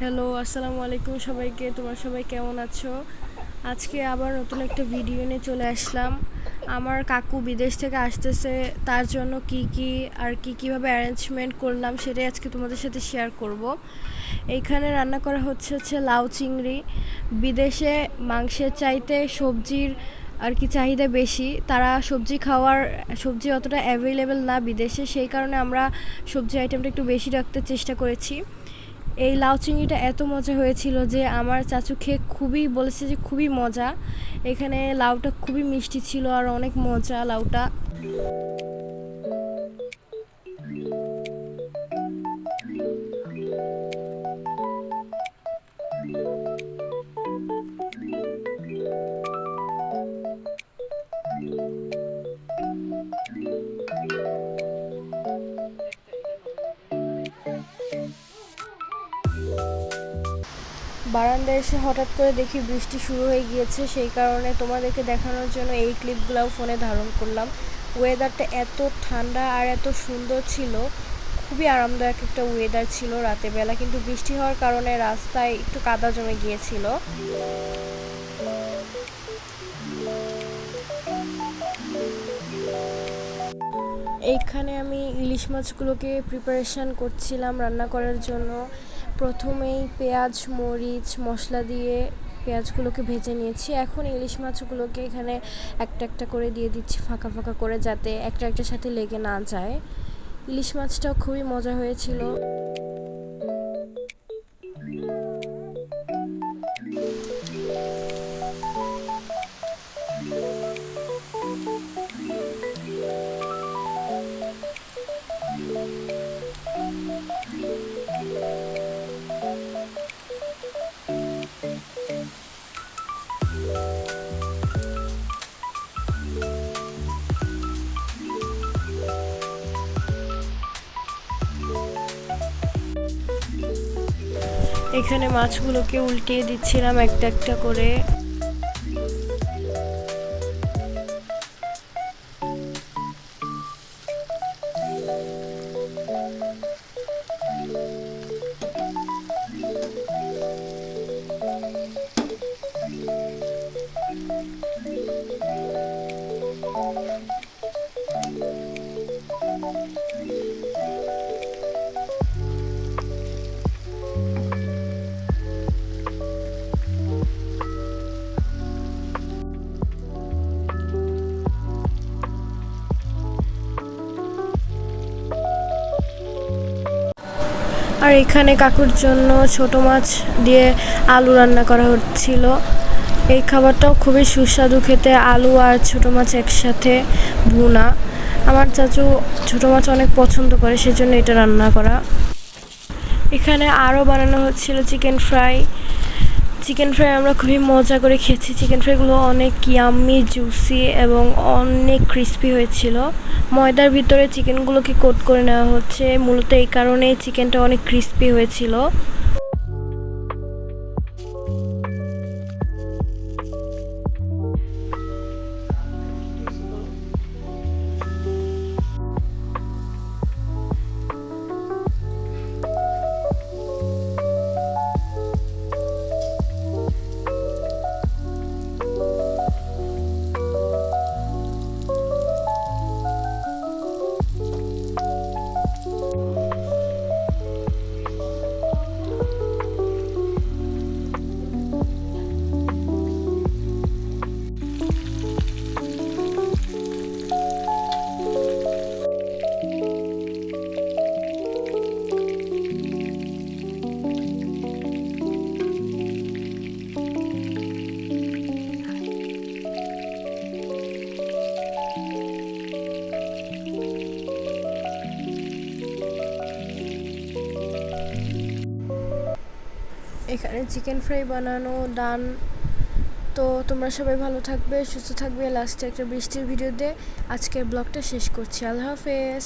Hello, আসসালামু আলাইকুম সবাইকে। তোমরা সবাই কেমন আছো? আজকে আবার নতুন একটা ভিডিও নিয়ে চলে আসলাম। আমার কাকু বিদেশ থেকে আসতেছে, তার জন্য কিভাবে অ্যারেঞ্জমেন্ট করলাম সেটাই আজকে তোমাদের সাথে শেয়ার করব। এইখানে রান্না করা হচ্ছে লাউ চিংড়ি। বিদেশে মাংসের চাইতে সবজির চাহিদা বেশি। তারা সবজি অতটা অ্যাভেলেবেল না বিদেশে, সেই কারণে আমরা সবজি আইটেমটা একটু বেশি রাখতে চেষ্টা করেছি। এই লাউ চিংড়িটা এত মজা হয়েছিল যে আমার চাচু খেয়ে বলেছে যে খুবই মজা। এখানে লাউটা খুবই মিষ্টি ছিল আর অনেক মজা লাউটা। বারান্দায় এসে হঠাৎ করে দেখি বৃষ্টি শুরু হয়ে গিয়েছে, সেই কারণে তোমাদেরকে দেখানোর জন্য এই ক্লিপগুলোও ফোনে ধারণ করলাম। ওয়েদারটা এত ঠান্ডা আর এত সুন্দর ছিল, খুবই আরামদায়ক একটা ওয়েদার ছিল রাতের বেলা, কিন্তু বৃষ্টি হওয়ার কারণে রাস্তায় একটু কাদা জমে গিয়েছিল। এইখানে আমি ইলিশ মাছগুলোকে প্রিপারেশান করছিলাম রান্না করার জন্য। প্রথমেই পেঁয়াজ মরিচ মশলা দিয়ে পেঁয়াজগুলোকে ভেজে নিয়েছি। এখন ইলিশ মাছগুলোকে এখানে একটা একটা করে দিয়ে দিচ্ছি ফাঁকা ফাঁকা করে, যাতে একটা একটার সাথে লেগে না যায়। ইলিশ মাছটাও খুবই মজা হয়েছিল। এখানে মাছগুলোকে উল্টিয়ে দিচ্ছিলাম একটা একটা করে। আর এখানে কাকুর জন্য ছোট মাছ দিয়ে আলু রান্না করা হচ্ছিল। এই খাবারটাও খুবই সুস্বাদু খেতে, আলু আর ছোট মাছ একসাথে ভুনা। আমার চাচু ছোট মাছ অনেক পছন্দ করে, সেজন্য এটা রান্না করা। এখানে আরও বানানো হচ্ছিল চিকেন ফ্রাই। আমরা খুবই মজা করে খেয়েছি। চিকেন ফ্রাইগুলো অনেক ইয়াম্মি জুসি এবং অনেক ক্রিস্পি হয়েছিল। ময়দার ভিতরে চিকেনগুলোকে কোট করে নেওয়া হচ্ছে, মূলত এই কারণেই চিকেনটা অনেক ক্রিস্পি হয়েছিল। এখানে চিকেন ফ্রাই বানানো ডান। তো তোমরা সবাই ভালো থাকবে, সুস্থ থাকবে। লাস্টে একটা বৃষ্টির ভিডিও দিয়ে আজকের ব্লগটা শেষ করছি। আল্লাহ হাফেজ।